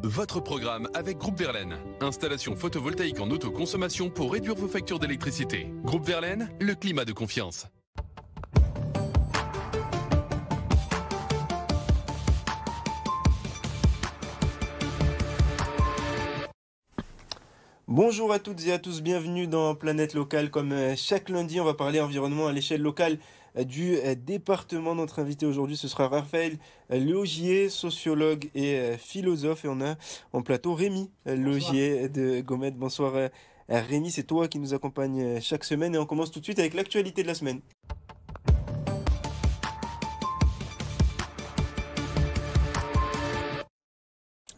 Votre programme avec Groupe Verlaine. Installation photovoltaïque en autoconsommation pour réduire vos factures d'électricité. Groupe Verlaine, le climat de confiance. Bonjour à toutes et à tous, bienvenue dans Planète Locale. Comme chaque lundi, on va parler environnement à l'échelle locale du département. Notre invité aujourd'hui, ce sera Raphaël Laugier, sociologue et philosophe. Et on a en plateau Rémi Laugier de Gomède. Bonsoir Rémi, c'est toi qui nous accompagne chaque semaine. Et on commence tout de suite avec l'actualité de la semaine.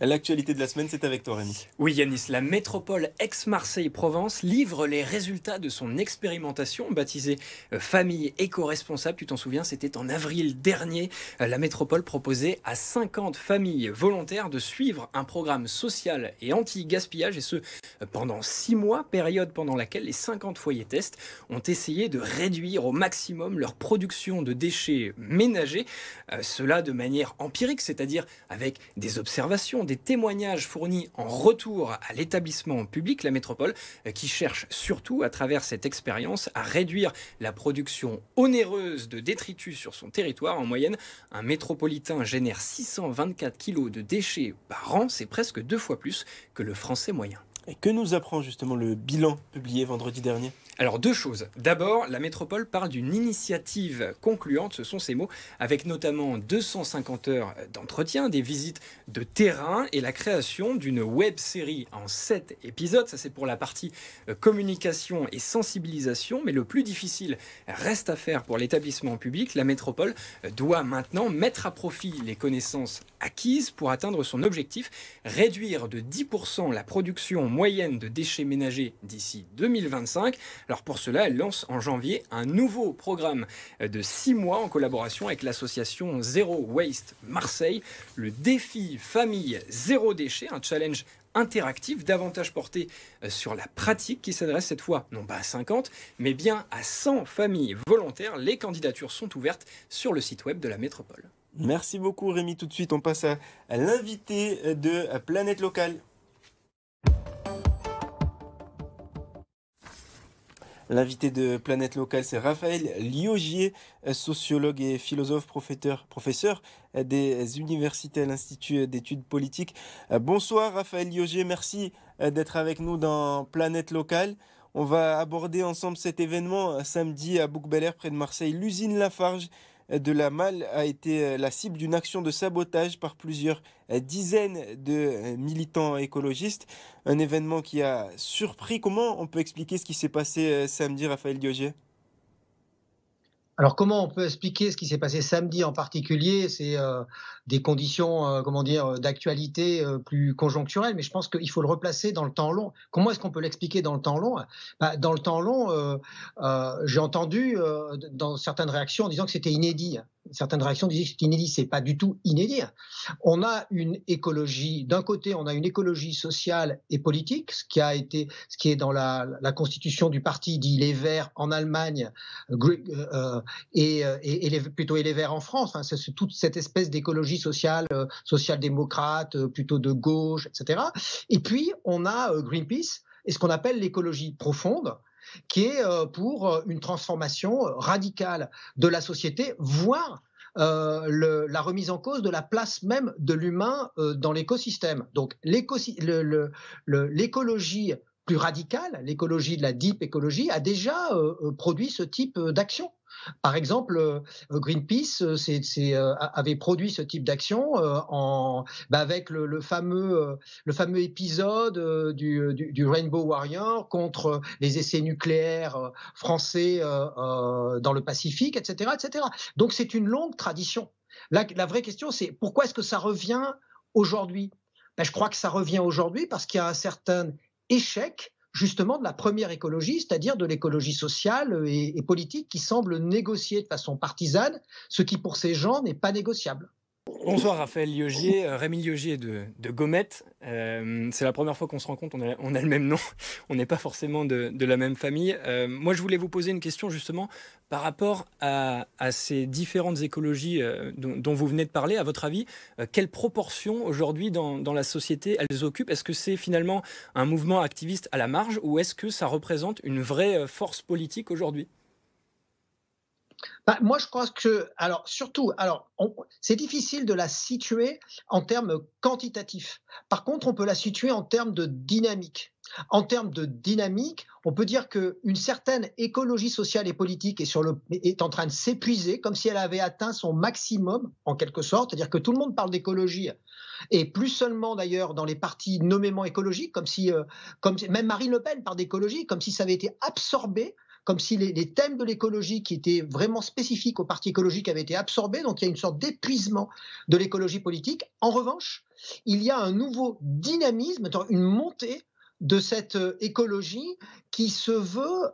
L'actualité de la semaine, c'est avec toi, Rémi. Oui, Yanis, la métropole Aix-Marseille-Provence livre les résultats de son expérimentation baptisée Famille éco-responsable. Tu t'en souviens, c'était en avril dernier. La métropole proposait à 50 familles volontaires de suivre un programme social et anti-gaspillage, et ce, pendant 6 mois, période pendant laquelle les 50 foyers tests ont essayé de réduire au maximum leur production de déchets ménagers. Cela de manière empirique, c'est-à-dire avec des observations, des témoignages fournis en retour à l'établissement public, la métropole, qui cherche surtout à travers cette expérience à réduire la production onéreuse de détritus sur son territoire. En moyenne, un métropolitain génère 624 kg de déchets par an, c'est presque 2 fois plus que le français moyen. Et que nous apprend justement le bilan publié vendredi dernier ? Alors 2 choses. D'abord, la métropole parle d'une initiative concluante, ce sont ces mots, avec notamment 250 heures d'entretien, des visites de terrain et la création d'une web-série en 7 épisodes. Ça, c'est pour la partie communication et sensibilisation, mais le plus difficile reste à faire pour l'établissement public. La métropole doit maintenant mettre à profit les connaissances acquises pour atteindre son objectif, réduire de 10% la production moyenne de déchets ménagers d'ici 2025. Alors pour cela, elle lance en janvier un nouveau programme de 6 mois en collaboration avec l'association Zero Waste Marseille, le défi famille zéro déchet, un challenge interactif davantage porté sur la pratique qui s'adresse cette fois non pas à 50 mais bien à 100 familles volontaires. Les candidatures sont ouvertes sur le site web de la métropole. Merci beaucoup Rémi. Tout de suite, on passe à l'invité de Planète Locale. L'invité de Planète Locale, c'est Raphaël Laugier, sociologue et philosophe, professeur des universités à l'Institut d'études politiques. Bonsoir Raphaël Laugier, merci d'être avec nous dans Planète Locale. On va aborder ensemble cet événement samedi à Bouc-Bel-Air, près de Marseille. L'usine Lafarge de la Malle a été la cible d'une action de sabotage par plusieurs dizaines de militants écologistes. Un événement qui a surpris. Comment on peut expliquer ce qui s'est passé samedi, Raphaël Laugier ? Alors, comment on peut expliquer ce qui s'est passé samedi en particulier ? C'est des conditions, d'actualité plus conjoncturelles, mais je pense qu'il faut le replacer dans le temps long. Comment est-ce qu'on peut l'expliquer dans le temps long ? Dans le temps long, j'ai entendu dans certaines réactions en disant que c'était inédit. Certaines réactions disaient que c'était inédit. C'est pas du tout inédit. On a une écologie. D'un côté, on a une écologie sociale et politique, ce qui est dans la constitution du parti dit les Verts en Allemagne. Plutôt les Verts en France, c'est toute cette espèce d'écologie sociale, social-démocrate, plutôt de gauche, etc. Et puis, on a Greenpeace et ce qu'on appelle l'écologie profonde, qui est pour une transformation radicale de la société, voire la remise en cause de la place même de l'humain dans l'écosystème. Donc, l'écologie plus radicale, l'écologie de la deep écologie, a déjà produit ce type d'action. Par exemple, Greenpeace avait produit ce type d'action avec le fameux épisode du Rainbow Warrior contre les essais nucléaires français dans le Pacifique, etc., etc. Donc c'est une longue tradition. La vraie question, c'est pourquoi est-ce que ça revient aujourd'hui ? Je crois que ça revient aujourd'hui parce qu'il y a un certain échec justement de la première écologie, c'est-à-dire de l'écologie sociale et politique qui semble négocier de façon partisane, ce qui pour ces gens n'est pas négociable. Bonsoir Raphaël Liogier, Rémi Liogier de Gomet. C'est la première fois qu'on se rencontre, on a le même nom, on n'est pas forcément de la même famille. Moi je voulais vous poser une question justement par rapport à ces différentes écologies dont vous venez de parler. À votre avis, quelle proportion aujourd'hui dans la société elles occupent? Est-ce que c'est finalement un mouvement activiste à la marge ou est-ce que ça représente une vraie force politique aujourd'hui? Bah, moi, je crois que, alors, surtout, c'est difficile de la situer en termes quantitatifs. Par contre, on peut la situer en termes de dynamique. En termes de dynamique, on peut dire qu'une certaine écologie sociale et politique est en train de s'épuiser, comme si elle avait atteint son maximum, en quelque sorte. C'est-à-dire que tout le monde parle d'écologie, et plus seulement d'ailleurs dans les partis nommément écologiques, même Marine Le Pen parle d'écologie, comme si ça avait été absorbé, comme si les thèmes de l'écologie qui étaient vraiment spécifiques au parti écologique avaient été absorbés. Donc il y a une sorte d'épuisement de l'écologie politique. En revanche, il y a un nouveau dynamisme, une montée de cette écologie qui se veut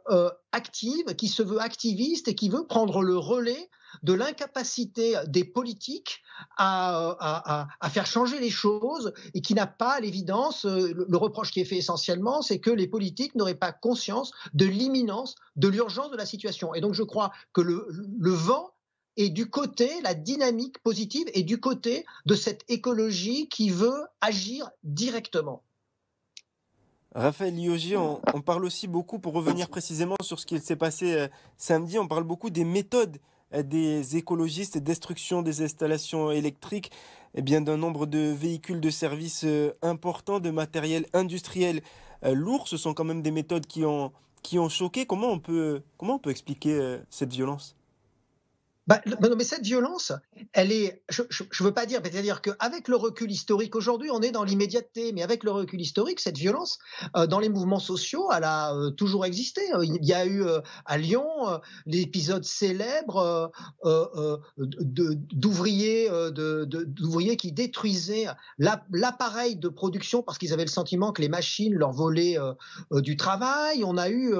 active, qui se veut activiste et qui veut prendre le relais de l'incapacité des politiques à faire changer les choses, et qui n'a pas, à l'évidence, le reproche qui est fait essentiellement, c'est que les politiques n'auraient pas conscience de l'imminence, de l'urgence de la situation. Et donc je crois que le vent est du côté, la dynamique positive est du côté de cette écologie qui veut agir directement. Raphaël Liogier, on parle aussi beaucoup, pour revenir précisément sur ce qui s'est passé samedi, on parle beaucoup des méthodes des écologistes, destruction des installations électriques, eh bien, d'un nombre de véhicules de service important, de matériel industriel lourd. Ce sont quand même des méthodes qui ont choqué. Comment on peut expliquer cette violence? Non, mais cette violence, elle est, je ne veux pas dire, c'est-à-dire qu'avec le recul historique, aujourd'hui, on est dans l'immédiateté, mais avec le recul historique, cette violence, dans les mouvements sociaux, elle a toujours existé. Il y a eu à Lyon l'épisode célèbre d'ouvriers qui détruisaient l'appareil de production parce qu'ils avaient le sentiment que les machines leur volaient du travail. On a eu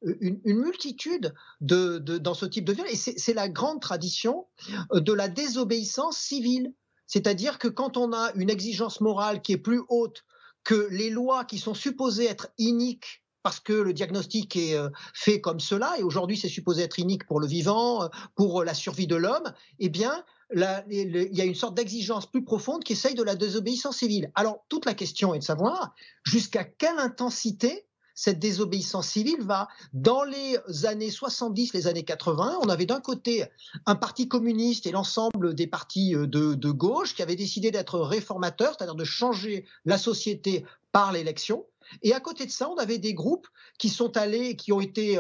une multitude dans ce type de violence, et c'est la grande tradition de la désobéissance civile. C'est-à-dire que quand on a une exigence morale qui est plus haute que les lois qui sont supposées être iniques, parce que le diagnostic est fait comme cela, et aujourd'hui c'est supposé être inique pour le vivant, pour la survie de l'homme, eh bien, il y a une sorte d'exigence plus profonde qui essaye de la désobéissance civile. Alors, toute la question est de savoir jusqu'à quelle intensité cette désobéissance civile va. Dans les années 70, les années 80, on avait d'un côté un parti communiste et l'ensemble des partis de gauche qui avaient décidé d'être réformateurs, c'est-à-dire de changer la société par l'élection. Et à côté de ça, on avait des groupes qui ont été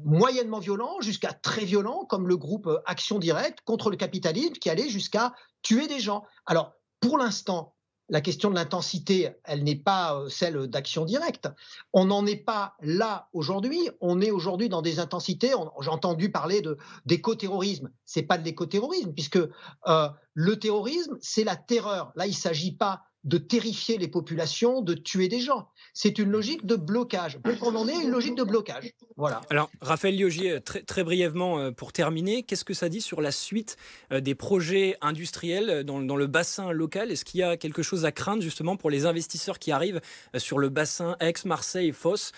moyennement violents jusqu'à très violents, comme le groupe Action Directe contre le capitalisme, qui allait jusqu'à tuer des gens. Alors, pour l'instant, la question de l'intensité, elle n'est pas celle d'Action Directe. On n'en est pas là aujourd'hui. On est aujourd'hui dans des intensités. J'ai entendu parler d'écoterrorisme. Ce n'est pas de l'écoterrorisme, puisque le terrorisme, c'est la terreur. Là, il ne s'agit pas de terrifier les populations, de tuer des gens. C'est une logique de blocage. Donc on en est à une logique de blocage. Voilà. Alors, Raphaël Liogier, très brièvement, pour terminer, qu'est-ce que ça dit sur la suite des projets industriels dans le bassin local? Est-ce qu'il y a quelque chose à craindre justement pour les investisseurs qui arrivent sur le bassin Aix-Marseille-Fos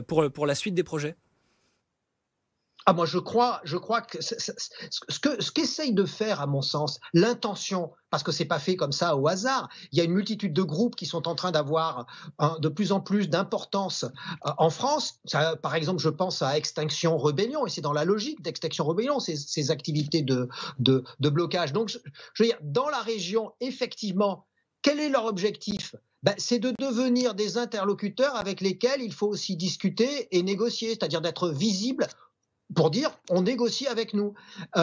pour la suite des projets? Moi, je crois que ce qu'essaye de faire, à mon sens, l'intention, parce que c'est pas fait comme ça au hasard. Il y a une multitude de groupes qui sont en train d'avoir de plus en plus d'importance en France. Par exemple, je pense à Extinction Rebellion, et c'est dans la logique d'Extinction Rebellion, ces activités de blocage. Donc, je veux dire, dans la région, effectivement, quel est leur objectif? C'est de devenir des interlocuteurs avec lesquels il faut aussi discuter et négocier, c'est-à-dire d'être visible pour dire on négocie avec nous.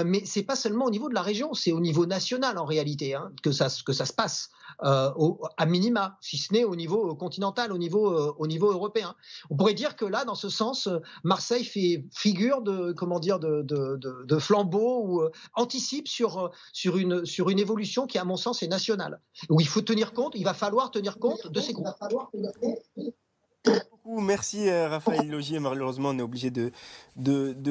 Mais ce n'est pas seulement au niveau de la région, c'est au niveau national en réalité que ça se passe, à minima, si ce n'est au niveau continental, au niveau européen. On pourrait dire que là, dans ce sens, Marseille fait figure de flambeau, ou anticipe sur une évolution qui, à mon sens, est nationale, où il faut tenir compte, il va falloir tenir compte de ces groupes. Merci Raphaël Liogier. Malheureusement, on est obligé de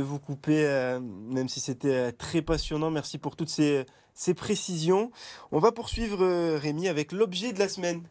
vous couper, même si c'était très passionnant. Merci pour toutes ces ces précisions. On va poursuivre, Rémi, avec l'objet de la semaine.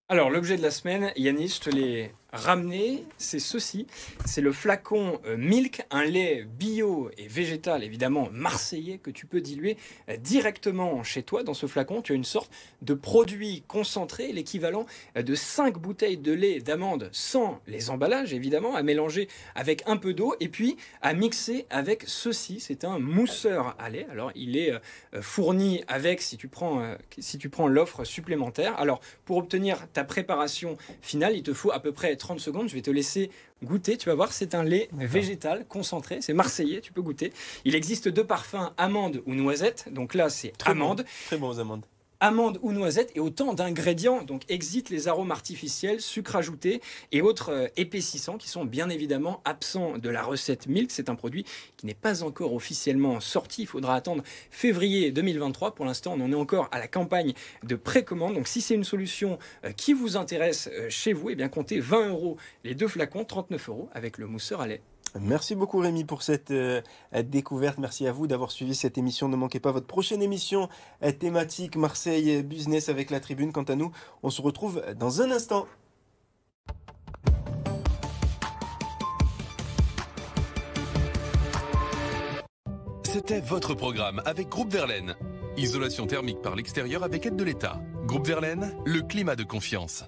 Alors, l'objet de la semaine, Yanis, je te l'ai ramené, c'est ceci. C'est le flacon Milk, un lait bio et végétal, évidemment marseillais, que tu peux diluer directement chez toi. Dans ce flacon, tu as une sorte de produit concentré, l'équivalent de 5 bouteilles de lait d'amande sans les emballages, évidemment, à mélanger avec un peu d'eau et puis à mixer avec ceci. C'est un mousseur à lait. Alors, il est fourni avec, si tu prends l'offre supplémentaire. Alors, pour obtenir ta préparation finale, il te faut à peu près 30 secondes. Je vais te laisser goûter. Tu vas voir, c'est un lait végétal concentré. C'est marseillais, tu peux goûter. Il existe 2 parfums, amande ou noisette. Donc là, c'est amande. Très bon aux amandes. Amande ou noisette et autant d'ingrédients. Donc exit les arômes artificiels, sucre ajouté et autres épaississants qui sont bien évidemment absents de la recette Milk. C'est un produit qui n'est pas encore officiellement sorti. Il faudra attendre février 2023. Pour l'instant, on en est encore à la campagne de précommande. Donc si c'est une solution qui vous intéresse chez vous, eh bien comptez 20 € les 2 flacons, 39 € avec le mousseur à lait. Merci beaucoup Rémi pour cette découverte. Merci à vous d'avoir suivi cette émission. Ne manquez pas votre prochaine émission thématique Marseille Business avec la Tribune. Quant à nous, on se retrouve dans un instant. C'était votre programme avec Groupe Verlaine. Isolation thermique par l'extérieur avec aide de l'État. Groupe Verlaine, le climat de confiance.